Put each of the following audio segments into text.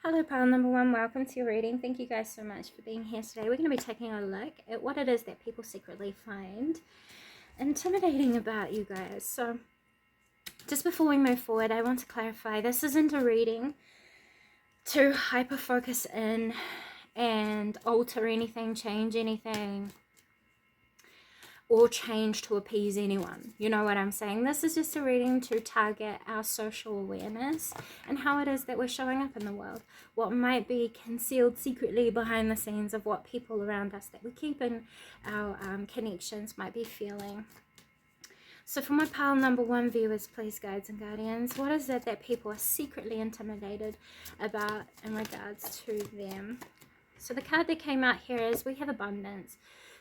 Hello, pile number one. Welcome to your reading. Thank you guys so much for being here today. We're going to be taking a look at what it is that people secretly find intimidating about you guys. So, just before we move forward, I want to clarify this isn't a reading to hyper focus in and alter anything, change anything, or change to appease anyone. You know what I'm saying? This is just a reading to target our social awareness and how it is that we're showing up in the world. What might be concealed secretly behind the scenes of what people around us that we keep in our connections might be feeling. So for my pile number one viewers, please, guides and guardians, what is it that people are secretly intimidated about in regards to them? So the card that came out here is we have abundance.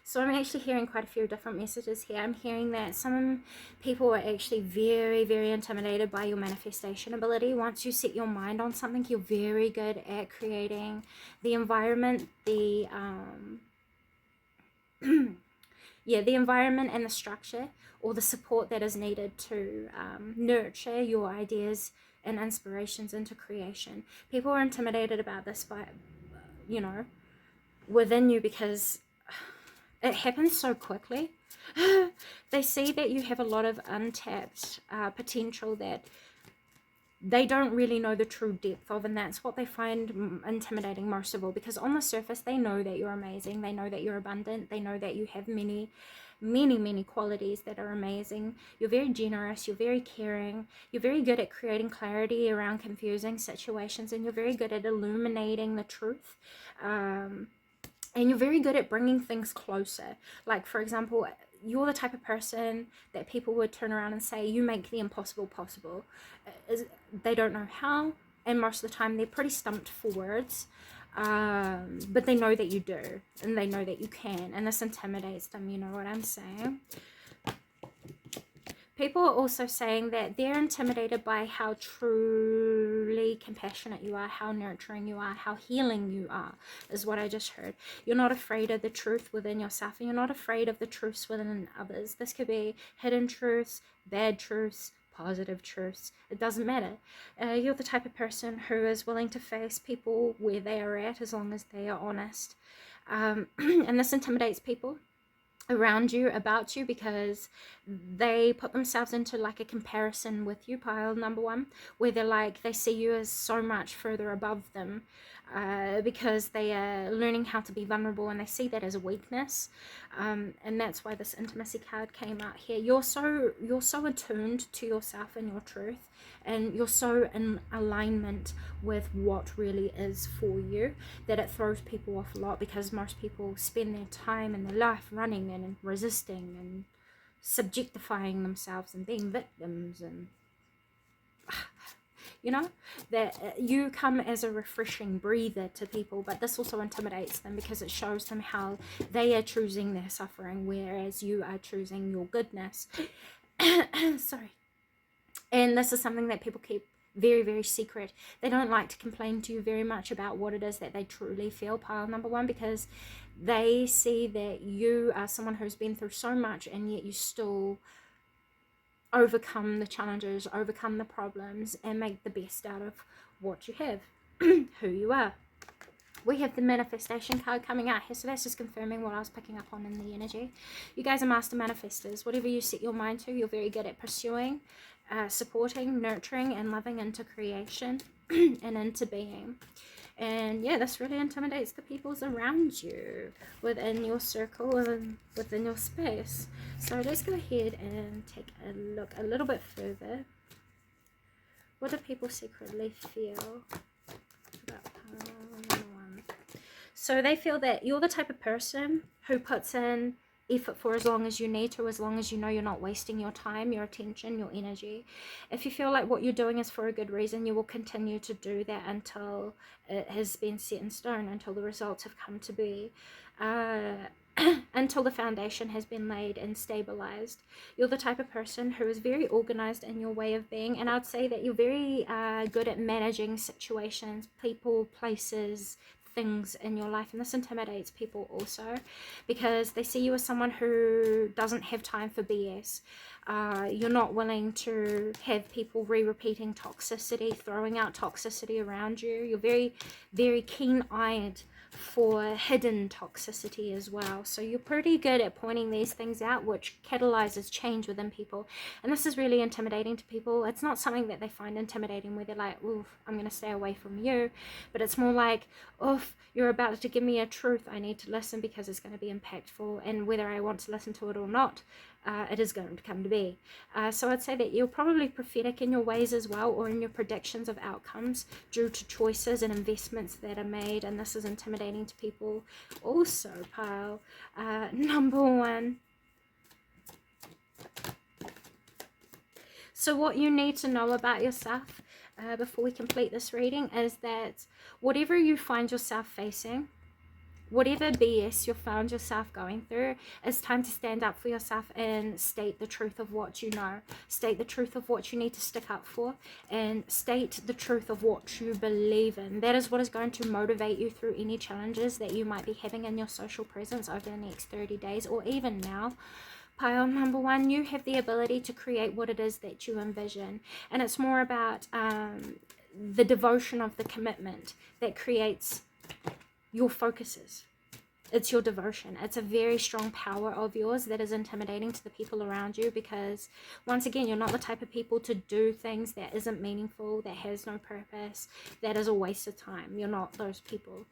So I'm actually hearing quite a few different messages here. I'm hearing that some people are actually very, very intimidated by your manifestation ability. Once you set your mind on something, you're very good at creating the environment, the environment and the structure or the support that is needed to nurture your ideas and inspirations into creation. People are intimidated about this by, within you because it happens so quickly. They see that you have a lot of untapped potential that they don't really know the true depth of, and that's what they find intimidating most of all, because on the surface they know that you're amazing, they know that you're abundant, they know that you have many qualities that are amazing. You're very generous, you're very caring, you're very good at creating clarity around confusing situations, and you're very good at illuminating the truth. And you're very good at bringing things closer. Like, for example, you're the type of person that people would turn around and say, you make the impossible possible. They don't know how, and most of the time they're pretty stumped for words. But they know that you do, and they know that you can, and this intimidates them, you know what I'm saying? People are also saying that they're intimidated by how truly compassionate you are, how nurturing you are, how healing you are, is what I just heard. You're not afraid of the truth within yourself, and you're not afraid of the truths within others. This could be hidden truths, bad truths, positive truths. It doesn't matter. You're the type of person who is willing to face people where they are at as long as they are honest. And this intimidates people around you, about you, because they put themselves into like a comparison with you, pile number one, where they see you as so much further above them, because they are learning how to be vulnerable, and they see that as a weakness, and that's why this intimacy card came out here. You're so attuned to yourself and your truth, and you're so in alignment with what really is for you that it throws people off a lot, because most people spend their time and their life running and resisting and subjectifying themselves and being victims, and that you come as a refreshing breather to people, but this also intimidates them because it shows them how they are choosing their suffering, whereas you are choosing your goodness. Sorry. And this is something that people keep very, very secret. They don't like to complain to you very much about what it is that they truly feel, pile number one, because they see that you are someone who's been through so much, and yet you still overcome the challenges, overcome the problems, and make the best out of what you have, who you are. We have the manifestation card coming out here, so that's just confirming what I was picking up on in the energy. You guys are master manifestors. Whatever you set your mind to, you're very good at pursuing, supporting, nurturing, and loving into creation and into being. And yeah, this really intimidates the peoples around you, within your circle and within your space. So let's go ahead and take a look a little bit further. What do people secretly feel about one? So they feel that you're the type of person who puts in effort for as long as you need to, as long as you know you're not wasting your time, your attention, your energy. If you feel like what you're doing is for a good reason, you will continue to do that until it has been set in stone, until the results have come to be, until the foundation has been laid and stabilized. You're the type of person who is very organized in your way of being, and I'd say that you're very good at managing situations, people, places, things in your life, and this intimidates people also because they see you as someone who doesn't have time for BS. You're not willing to have people repeating toxicity, throwing out toxicity around you. You're very, very keen-eyed for hidden toxicity as well. So you're pretty good at pointing these things out, which catalyzes change within people. And this is really intimidating to people. It's not something that they find intimidating where they're like, oof, I'm going to stay away from you. But it's more like, oof, you're about to give me a truth. I need to listen because it's going to be impactful. And whether I want to listen to it or not, it is going to come to be. So I'd say that you're probably prophetic in your ways as well, or in your predictions of outcomes due to choices and investments that are made, and this is intimidating to people also, pile. Number 1. So what you need to know about yourself before we complete this reading is that whatever you find yourself facing, whatever BS you found yourself going through, it's time to stand up for yourself and state the truth of what you know. State the truth of what you need to stick up for, and state the truth of what you believe in. That is what is going to motivate you through any challenges that you might be having in your social presence over the next 30 days or even now. Pile number 1, you have the ability to create what it is that you envision. And it's more about the devotion of the commitment that creates your focuses. It's your devotion. It's a very strong power of yours that is intimidating to the people around you, because once again, you're not the type of people to do things that isn't meaningful, that has no purpose, that is a waste of time. You're not those people.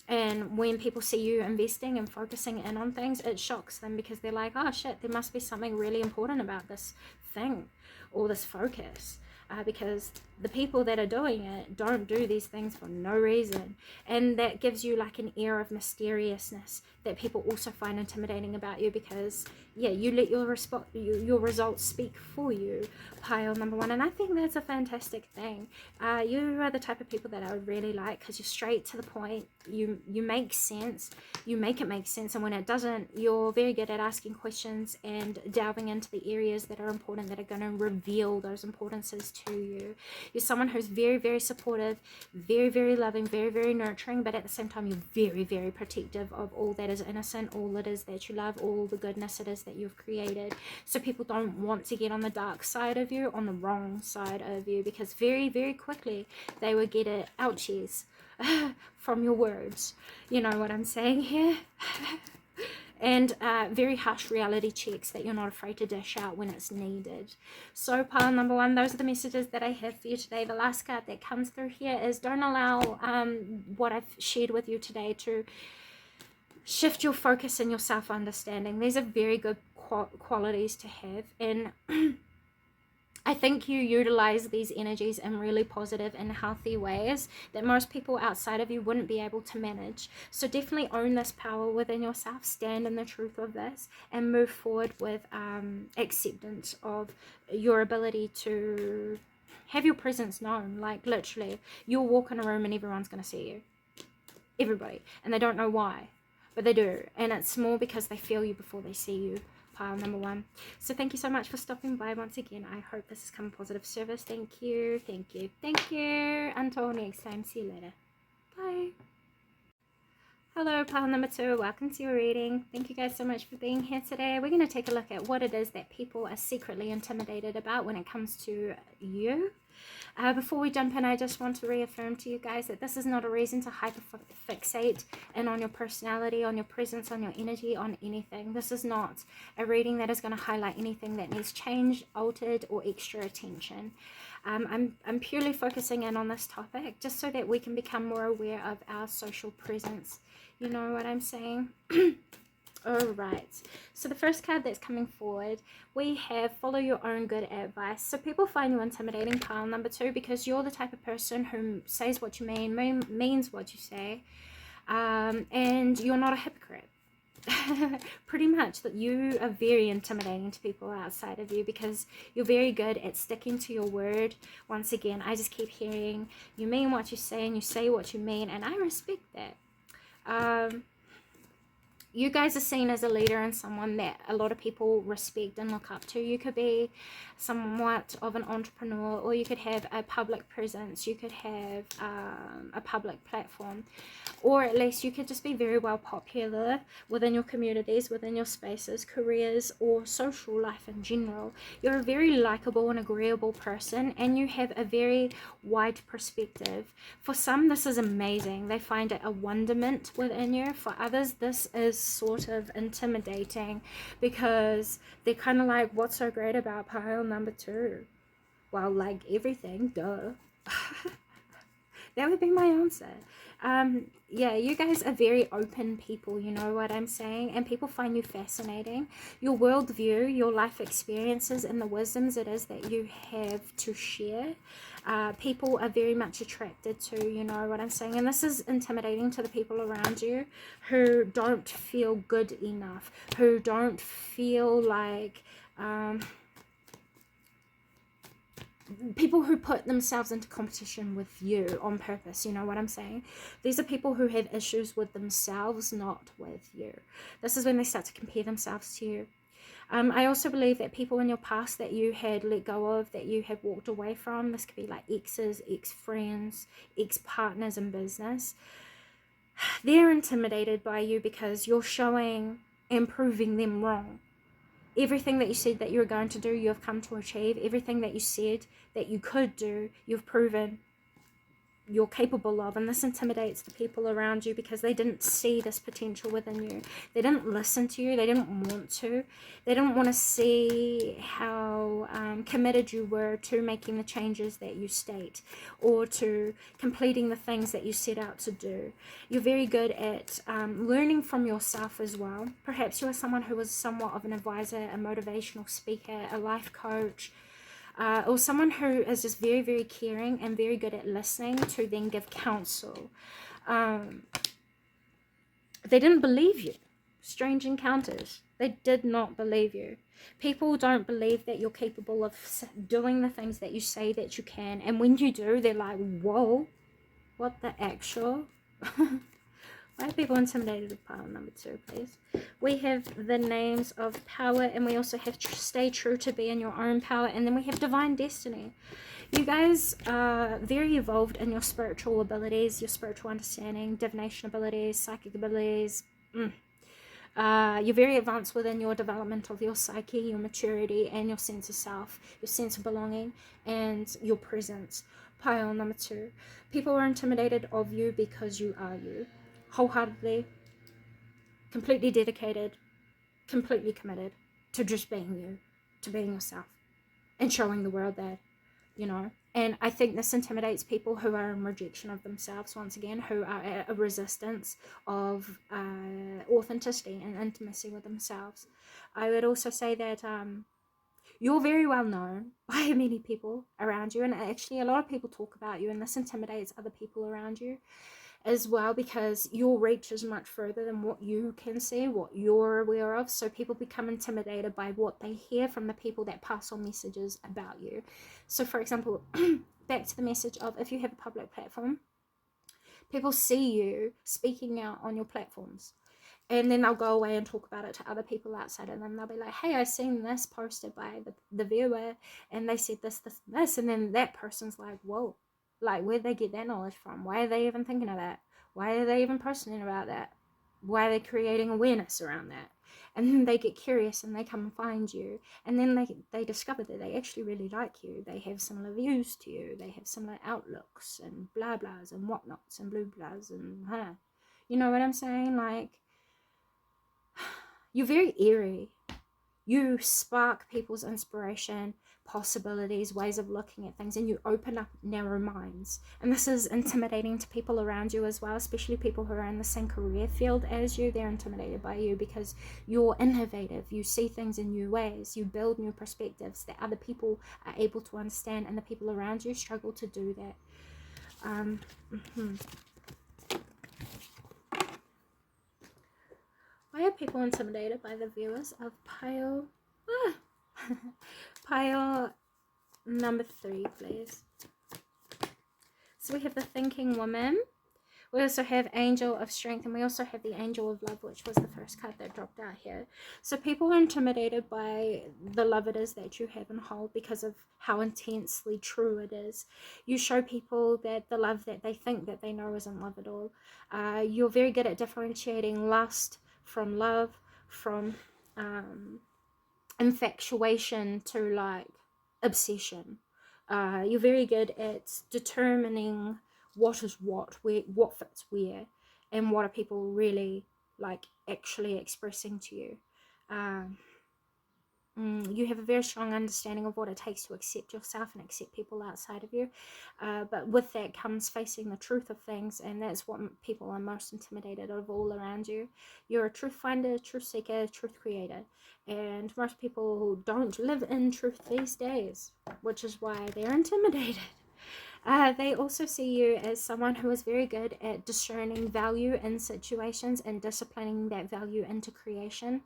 And when people see you investing and focusing in on things, it shocks them because they're like, oh shit, there must be something really important about this thing or this focus. Because the people that are doing it don't do these things for no reason, and that gives you like an air of mysteriousness that people also find intimidating about you, because yeah, you let your results speak for you. Pile number 1, and I think that's a fantastic thing. You are the type of people that I would really like, because you're straight to the point. You make sense. You make it make sense, and when it doesn't, you're very good at asking questions and delving into the areas that are important, that are going to reveal those importances to you. You're someone who's very, very supportive, very, very loving, very, very nurturing, but at the same time, you're very, very protective of all that is innocent, all it is that you love, all the goodness it is that you've created. So people don't want to get on the dark side of you, on the wrong side of you, because very, very quickly they will get it ouchies from your words. You know what I'm saying here? And very harsh reality checks that you're not afraid to dish out when it's needed. So pile number 1, those are the messages that I have for you today. The last card that comes through here is, don't allow what I've shared with you today to shift your focus and your self-understanding. These are very good qualities to have, and I think you utilize these energies in really positive and healthy ways that most people outside of you wouldn't be able to manage. So definitely own this power within yourself, stand in the truth of this, and move forward with acceptance of your ability to have your presence known. Like literally, you'll walk in a room and everyone's going to see you. Everybody. And they don't know why, but they do. And it's more because they feel you before they see you. Pile number 1. So thank you so much for stopping by once again. I hope this has come positive service. Thank you, thank you, thank you. Until next time, see you later. Bye. Hello, pile number 2. Welcome to your reading. Thank you guys so much for being here today. We're going to take a look at what it is that people are secretly intimidated about when it comes to you. Before we jump in, I just want to reaffirm to you guys that this is not a reason to hyperfixate in on your personality, on your presence, on your energy, on anything. This is not a reading that is going to highlight anything that needs changed, altered, or extra attention. I'm purely focusing in on this topic just so that we can become more aware of our social presence. You know what I'm saying? Alright, so the first card that's coming forward, we have follow your own good advice. So people find you intimidating, pile number 2, because you're the type of person who says what you mean, means what you say, and you're not a hypocrite. Pretty much that you are very intimidating to people outside of you, because you're very good at sticking to your word. Once again, I just keep hearing you mean what you say and you say what you mean, and I respect that. you guys are seen as a leader and someone that a lot of people respect and look up to. You could be somewhat of an entrepreneur, or you could have a public presence, you could have a public platform, or at least you could just be very well popular within your communities, within your spaces, careers, or social life in general. You're a very likable and agreeable person, and you have a very wide perspective. For some, this is amazing. They find it a wonderment within you. For others, this is sort of intimidating, because they're kind of like, what's so great about pile number 2? Well, like everything, duh. That would be my answer. Yeah, you guys are very open people, you know what I'm saying? And people find you fascinating. Your worldview, your life experiences, and the wisdoms it is that you have to share. People are very much attracted to, you know what I'm saying? And this is intimidating to the people around you who don't feel good enough, who don't feel like... people who put themselves into competition with you on purpose, you know what I'm saying? These are people who have issues with themselves, not with you. This is when they start to compare themselves to you. I also believe that people in your past that you had let go of, that you have walked away from, this could be like exes, ex-friends, ex-partners in business, they're intimidated by you because you're showing and proving them wrong. Everything that you said that you were going to do, you have come to achieve. Everything that you said that you could do, you've proven you're capable of. And this intimidates the people around you because they didn't see this potential within you. They didn't listen to you. They didn't want to. They didn't want to see how committed you were to making the changes that you state, or to completing the things that you set out to do. You're very good at learning from yourself as well. Perhaps you are someone who was somewhat of an advisor, a motivational speaker, a life coach, or someone who is just very, very caring and very good at listening to then give counsel. They didn't believe you. Strange encounters. They did not believe you. People don't believe that you're capable of doing the things that you say that you can. And when you do, they're like, whoa, what the actual? Why are people intimidated with pile number 2, please? We have the names of power, and we also have stay true to be in your own power, and then we have divine destiny. You guys are very evolved in your spiritual abilities, your spiritual understanding, divination abilities, psychic abilities. You're very advanced within your development of your psyche, your maturity, and your sense of self, your sense of belonging, and your presence. Pile number 2. People are intimidated of you because you are you. Wholeheartedly, completely dedicated, completely committed to just being you, to being yourself, and showing the world that, you know. And I think this intimidates people who are in rejection of themselves, once again, who are at a resistance of authenticity and intimacy with themselves. I would also say that you're very well known by many people around you, and actually a lot of people talk about you, and this intimidates other people around you as well, because your reach is much further than what you can see, what you're aware of. So people become intimidated by what they hear from the people that pass on messages about you. So for example, back to the message of, if you have a public platform, people see you speaking out on your platforms, and then they'll go away and talk about it to other people outside of them. They'll be like, hey, I seen this posted by the viewer, and they said this, this, and this. And then that person's like, whoa, like, where'd they get that knowledge from? Why are they even thinking of that? Why are they even posting about that? Why are they creating awareness around that? And then they get curious and they come and find you. And then they discover that they actually really like you. They have similar views to you. They have similar outlooks and blah blahs and whatnots and blue blahs and you know what I'm saying? Like, you're very eerie. You spark people's inspiration, possibilities, ways of looking at things, and you open up narrow minds. And this is intimidating to people around you as well, especially people who are in the same career field as you. They're intimidated by you because you're innovative. You see things in new ways. You build new perspectives that other people are able to understand, and the people around you struggle to do that. Why are people intimidated by the viewers of pile? Pile number 3, please. So we have the thinking woman. We also have Angel of Strength, and we also have the Angel of Love, which was the first card that dropped out here. So people are intimidated by the love it is that you have and hold because of how intensely true it is. You show people that the love that they think that they know isn't love at all. You're very good at differentiating lust from love, from infatuation to like obsession. You're very good at determining what is what fits where, and what are people really like actually expressing to you. Um, you have a very strong understanding of what it takes to accept yourself and accept people outside of you. But with that comes facing the truth of things, and that's what people are most intimidated of all around you. You're a truth finder, truth seeker, truth creator. And most people don't live in truth these days, which is why they're intimidated. They also see you as someone who is very good at discerning value in situations and disciplining that value into creation,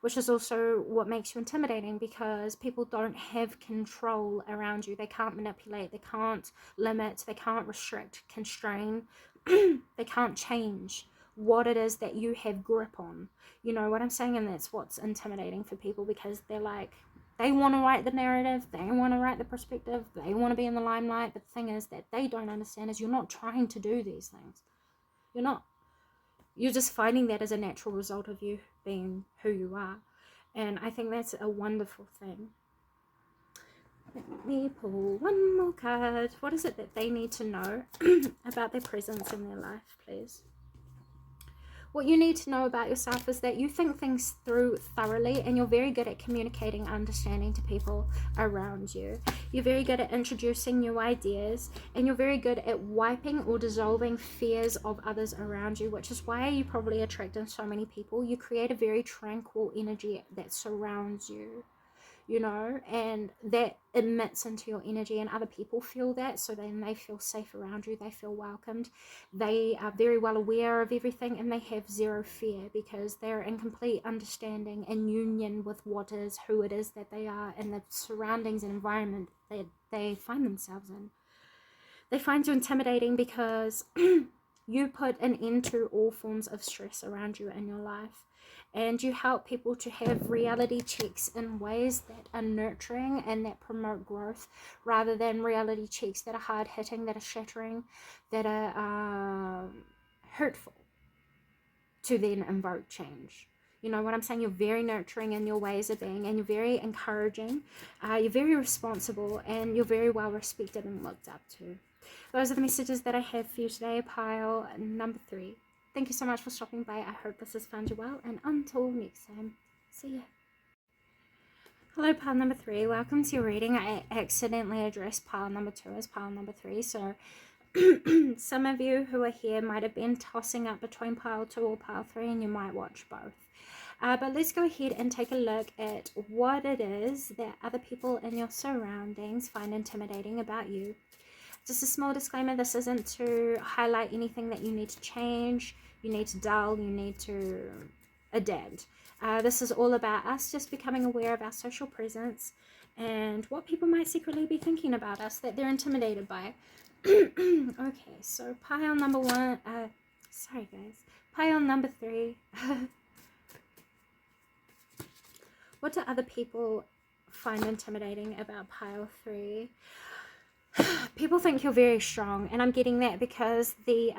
which is also what makes you intimidating, because people don't have control around you. They can't manipulate, they can't limit, they can't restrict, constrain, they can't change what it is that you have grip on. You know what I'm saying? And that's what's intimidating for people, because they're like, they want to write the narrative, they want to write the perspective, they want to be in the limelight, but the thing is that they don't understand is you're not trying to do these things. You're just finding that as a natural result of you being who you are. And I think that's a wonderful thing. Let me pull one more card. What is it that they need to know about their presence in their life, please? What you need to know about yourself is that you think things through thoroughly, and you're very good at communicating understanding to people around you. You're very good at introducing new ideas, and you're very good at wiping or dissolving fears of others around you, which is why you probably attract in so many people. You create a very tranquil energy that surrounds you, and that emits into your energy, and other people feel that, so then they feel safe around you, they feel welcomed, they are very well aware of everything, and they have zero fear because they're in complete understanding and union with what is, who it is that they are, and the surroundings and environment that they find themselves in. They find you intimidating because you put an end to all forms of stress around you in your life. And you help people to have reality checks in ways that are nurturing and that promote growth, rather than reality checks that are hard-hitting, that are shattering, that are hurtful to then invoke change. You know what I'm saying? You're very nurturing in your ways of being, and you're very encouraging. You're very responsible, and you're very well respected and looked up to. Those are the messages that I have for you today, pile number 3. Thank you so much for stopping by. I hope this has found you well, and until next time, see ya. Hello, pile number 3. Welcome to your reading. I accidentally addressed pile number 2 as pile number 3, so some of you who are here might have been tossing up between pile 2 or pile 3, and you might watch both. But let's go ahead and take a look at what it is that other people in your surroundings find intimidating about you. Just a small disclaimer, this isn't to highlight anything that you need to change, you need to dull, you need to adapt. This is all about us just becoming aware of our social presence and what people might secretly be thinking about us that they're intimidated by. Okay, so pile number 1, sorry guys, pile number 3. What do other people find intimidating about pile 3? People think you're very strong, and I'm getting that because the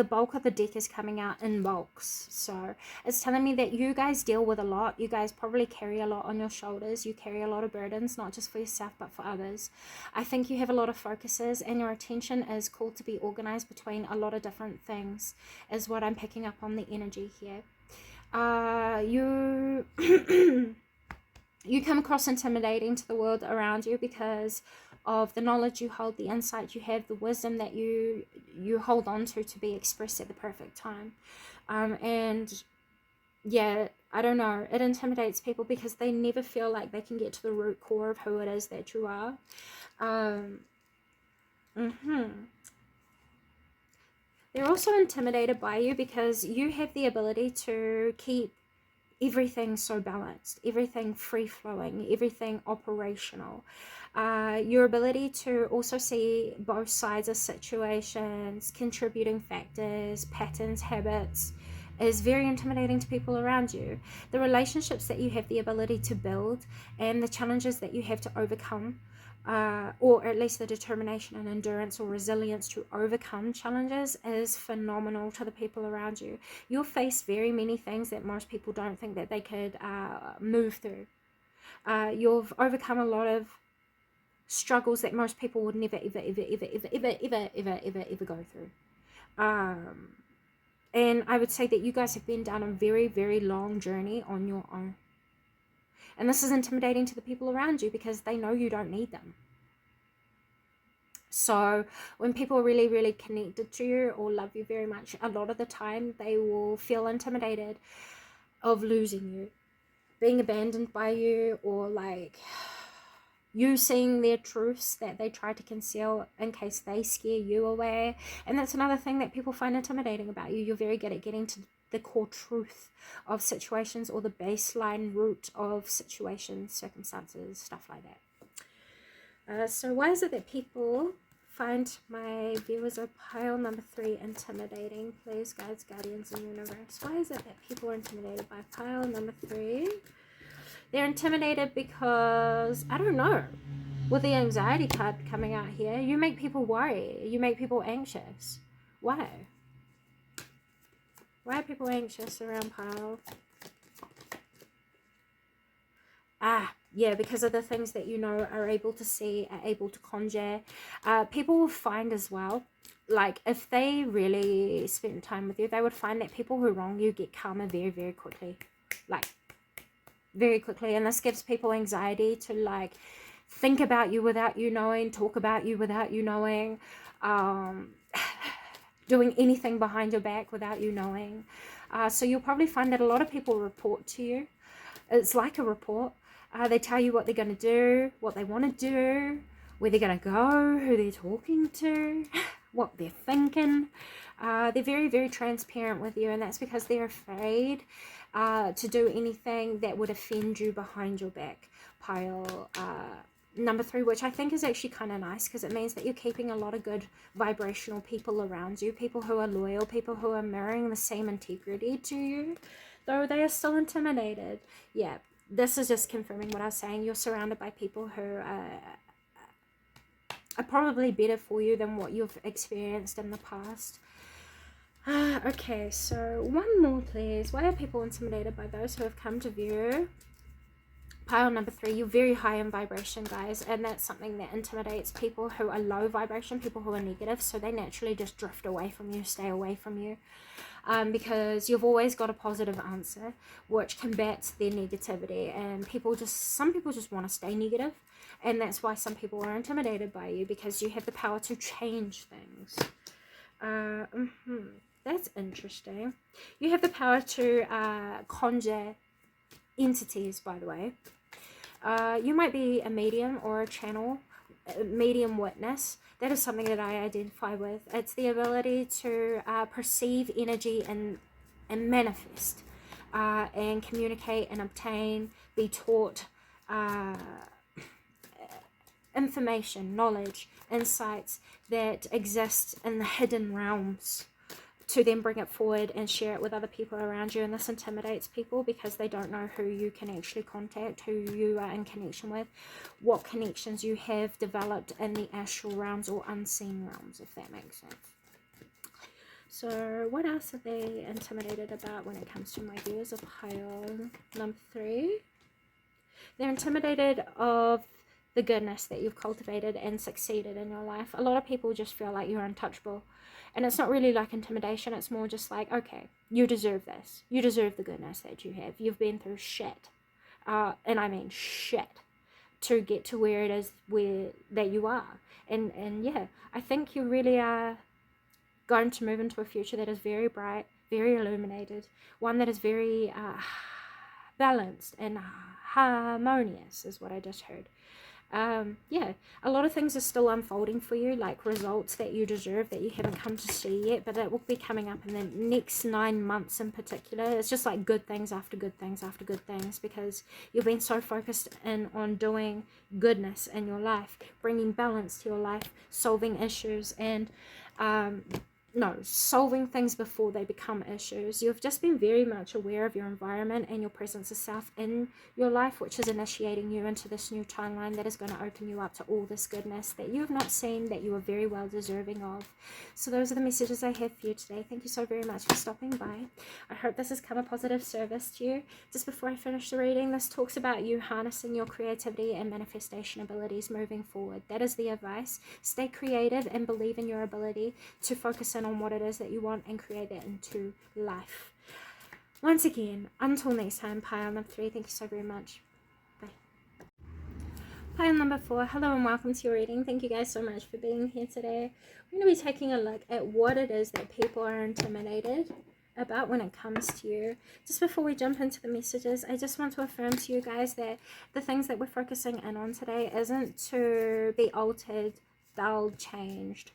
bulk of the deck is coming out in bulks. So it's telling me that you guys deal with a lot. You guys probably carry a lot on your shoulders. You carry a lot of burdens, not just for yourself but for others. I think you have a lot of focuses, and your attention is called to be organized between a lot of different things, is what I'm picking up on the energy here. You you come across intimidating to the world around you because of the knowledge you hold, the insight you have, the wisdom that you hold on to be expressed at the perfect time. And yeah, I don't know, it intimidates people because they never feel like they can get to the root core of who it is that you are. They're also intimidated by you because you have the ability to keep everything so balanced, everything free-flowing, everything operational. Your ability to also see both sides of situations, contributing factors, patterns, habits, is very intimidating to people around you. The relationships that you have the ability to build and the challenges that you have to overcome, or at least the determination and endurance or resilience to overcome challenges, is phenomenal to the people around you. You'll face very many things that most people don't think that they could move through. You've overcome a lot of struggles that most people would never ever go through. And I would say that you guys have been down a very, very long journey on your own. And this is intimidating to the people around you because they know you don't need them. So when people are really, really connected to you or love you very much, a lot of the time they will feel intimidated of losing you, being abandoned by you, or like you seeing their truths that they try to conceal in case they scare you away. And that's another thing that people find intimidating about you. You're very good at getting to the core truth of situations, or the baseline root of situations, circumstances, stuff like that. So why is it that people find my viewers of pile number 3 intimidating? Please, guides, guardians, and universe. Why is it that people are intimidated by pile number 3? They're intimidated because, I don't know, with the anxiety card coming out here, you make people worry. You make people anxious. Why? Why are people anxious around pile? Yeah, because of the things that you know are able to see, are able to conjure. People will find as well, like if they really spend time with you, they would find that people who wrong you get calmer very, very quickly. Like, very quickly. And this gives people anxiety to like think about you without you knowing, talk about you without you knowing, doing anything behind your back without you knowing. So you'll probably find that a lot of people report to you. It's like a report. They tell you what they're going to do, what they want to do, where they're going to go, who they're talking to, what they're thinking. They're very, very transparent with you, and that's because they're afraid to do anything that would offend you behind your back. Pile number 3, which I think is actually kind of nice, because it means that you're keeping a lot of good vibrational people around you, people who are loyal, people who are mirroring the same integrity to you, though they are still intimidated. Yeah, this is just confirming what I was saying. You're surrounded by people who are probably better for you than what you've experienced in the past. Okay, so one more please. Why are people intimidated by those who have come to view pile number 3? You're very high in vibration, guys, and that's something that intimidates people who are low vibration, people who are negative, so they naturally just drift away from you, stay away from you, because you've always got a positive answer which combats their negativity. And some people just want to stay negative, and that's why some people are intimidated by you, because you have the power to change things. That's interesting. You have the power to conjure entities, by the way. You might be a medium or a channel, a medium witness. That is something that I identify with. It's the ability to perceive energy and manifest, and communicate and obtain, be taught information, knowledge, insights that exist in the hidden realms, to then bring it forward and share it with other people around you. And this intimidates people because they don't know who you can actually contact, who you are in connection with, what connections you have developed in the astral realms or unseen realms, if that makes sense. So what else are they intimidated about when it comes to my viewers of pile number 3? They're intimidated of the goodness that you've cultivated and succeeded in your life. A lot of people just feel like you're untouchable. And it's not really like intimidation. It's more just like, okay, you deserve this. You deserve the goodness that you have. You've been through shit. And I mean shit. To get to where it is that you are. And yeah, I think you really are going to move into a future that is very bright, very illuminated. One that is very balanced and harmonious, is what I just heard. Yeah, a lot of things are still unfolding for you, like results that you deserve that you haven't come to see yet, but that will be coming up in the next 9 months in particular. It's just like good things after good things after good things, because you've been so focused in on doing goodness in your life, bringing balance to your life, solving issues, and solving things before they become issues. You've just been very much aware of your environment and your presence of self in your life, which is initiating you into this new timeline that is going to open you up to all this goodness that you have not seen, that you are very well deserving of. So those are the messages I have for you today. Thank you so very much for stopping by. I hope this has come a positive service to you. Just before I finish the reading, this talks about you harnessing your creativity and manifestation abilities moving forward. That is the advice. Stay creative and believe in your ability to focus in on what it is that you want and create that into life. Once again, until next time, pile number 3, thank you so very much. Bye. Pile number 4, hello and welcome to your reading. Thank you guys so much for being here today. We're going to be taking a look at what it is that people are intimidated about when it comes to you. Just before we jump into the messages, I just want to affirm to you guys that the things that we're focusing in on today isn't to be altered, dulled, changed,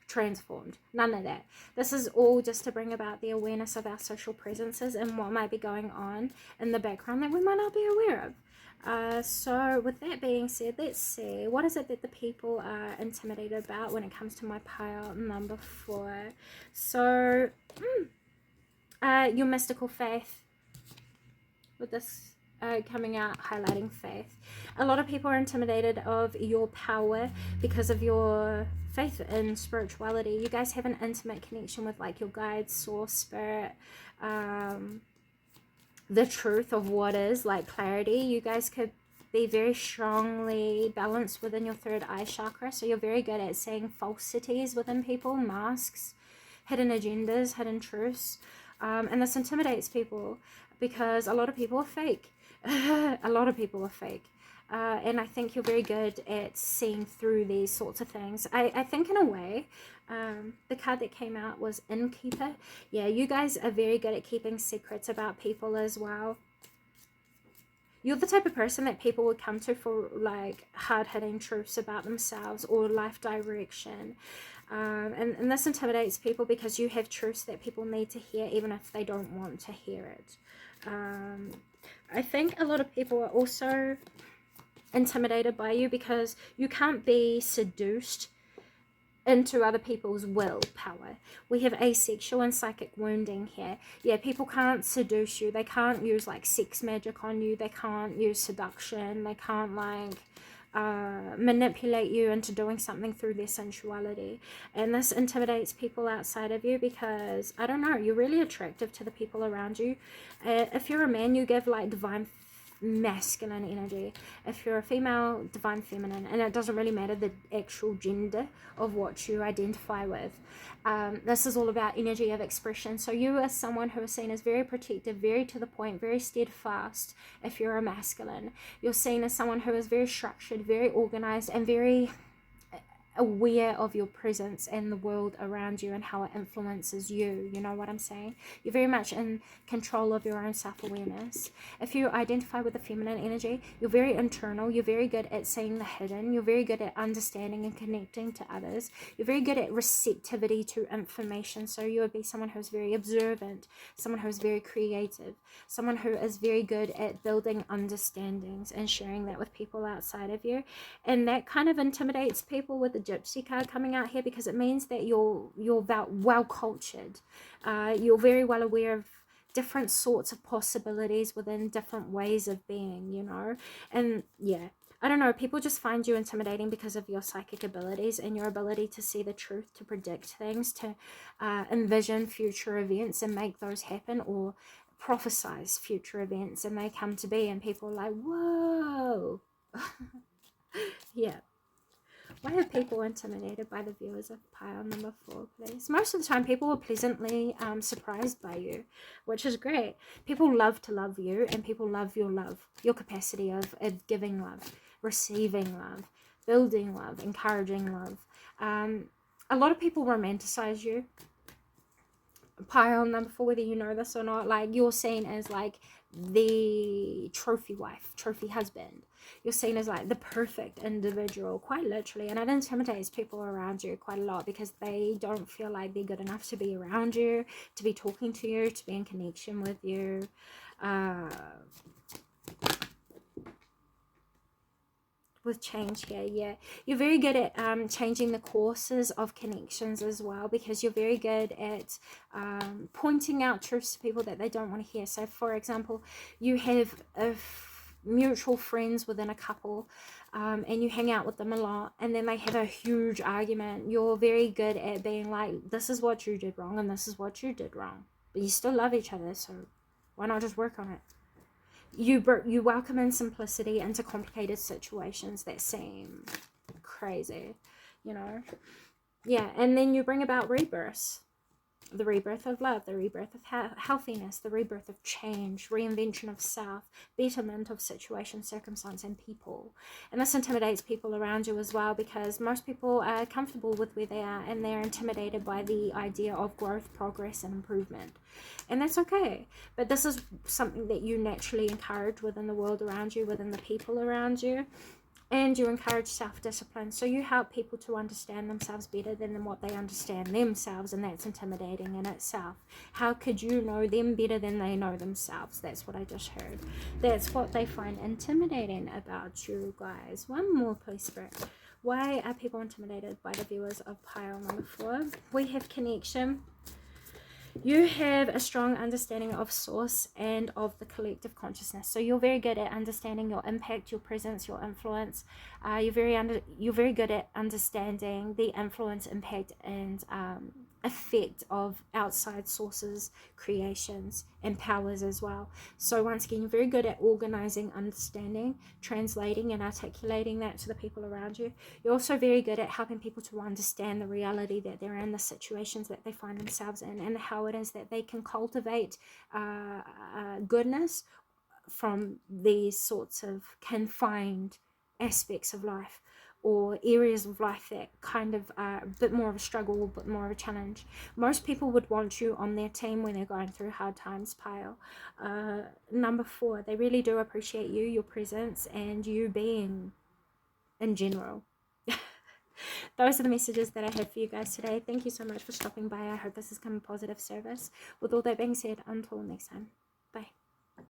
transformed. None of that. This is all just to bring about the awareness of our social presences and what might be going on in the background that we might not be aware of. So with that being said, let's see, what is it that the people are intimidated about when it comes to my pile number 4? So your mystical faith, with this coming out highlighting faith. A lot of people are intimidated of your power because of your faith in spirituality. You guys have an intimate connection with like your guides, source, spirit, the truth of what is, like clarity. You guys could be very strongly balanced within your third eye chakra, so you're very good at seeing falsities within people, masks, hidden agendas, hidden truths, and this intimidates people because a lot of people are fake. A lot of people are fake. And I think you're very good at seeing through these sorts of things. I think in a way, the card that came out was Innkeeper. Yeah, you guys are very good at keeping secrets about people as well. You're the type of person that people would come to for like hard-hitting truths about themselves or life direction. And this intimidates people because you have truths that people need to hear even if they don't want to hear it. I think a lot of people are also intimidated by you because you can't be seduced into other people's willpower. We have asexual and psychic wounding here. Yeah, people can't seduce you. They can't use like sex magic on you. They can't use seduction. They can't like manipulate you into doing something through their sensuality. And this intimidates people outside of you because, I don't know, you're really attractive to the people around you. If you're a man, you give like divine masculine energy. If you're a female, divine feminine. And it doesn't really matter the actual gender of what you identify with. This is all about energy of expression. So you are someone who is seen as very protective, very to the point, very steadfast. If you're a masculine, you're seen as someone who is very structured, very organized, and very aware of your presence and the world around you and how it influences you. You know what I'm saying? You're very much in control of your own self-awareness. If you identify with the feminine energy, you're very internal. You're very good at seeing the hidden. You're very good at understanding and connecting to others. You're very good at receptivity to information. So you would be someone who's very observant, someone who's very creative, someone who is very good at building understandings and sharing that with people outside of you. And that kind of intimidates people with the Gypsy card coming out here because it means that you're well cultured. You're very well aware of different sorts of possibilities within different ways of being, you know. And yeah, I don't know, people just find you intimidating because of your psychic abilities and your ability to see the truth, to predict things, to envision future events and make those happen, or prophesize future events and they come to be, and people are like, whoa. Yeah. Why are people intimidated by the viewers of pile number 4, please? Most of the time, people are pleasantly surprised by you, which is great. People love to love you, and people love, your capacity of giving love, receiving love, building love, encouraging love. A lot of people romanticize you. Pile number 4, whether you know this or not, like you're seen as like the trophy wife, trophy husband. You're seen as like the perfect individual, quite literally, and it intimidates people around you quite a lot because they don't feel like they're good enough to be around you, to be talking to you, to be in connection with you. With change here, yeah, you're very good at changing the courses of connections as well, because you're very good at pointing out truths to people that they don't want to hear. So for example, you have mutual friends within a couple, and you hang out with them a lot, and then they have a huge argument. You're very good at being like, this is what you did wrong and this is what you did wrong, but you still love each other, so why not just work on it? You welcome in simplicity into complicated situations that seem crazy, you know. Yeah, and then you bring about rebirth. The rebirth of love, the rebirth of healthiness, the rebirth of change, reinvention of self, betterment of situation, circumstance, and people. And this intimidates people around you as well, because most people are comfortable with where they are and they're intimidated by the idea of growth, progress, and improvement. And that's okay. But this is something that you naturally encourage within the world around you, within the people around you. And you encourage self-discipline. So you help people to understand themselves better than what they understand themselves, and that's intimidating in itself. How could you know them better than they know themselves? That's what I just heard. That's what they find intimidating about you guys. One more, please, Spirit. Why are people intimidated by the viewers of pile number 4? We have connection. You have a strong understanding of source and of the collective consciousness. So you're very good at understanding your impact, your presence, your influence. You're very good at understanding the influence, impact, and effect of outside sources, creations, and powers as well. So once again, you're very good at organizing, understanding, translating, and articulating that to the people around you. You're also very good at helping people to understand the reality that they're in, the situations that they find themselves in, and how it is that they can cultivate goodness from these sorts of confined aspects of life, or areas of life that kind of are a bit more of a struggle, a bit more of a challenge. Most people would want you on their team when they're going through hard times, pile. Number 4, they really do appreciate you, your presence, and you being in general. Those are the messages that I have for you guys today. Thank you so much for stopping by. I hope this has come a positive service. With all that being said, until next time.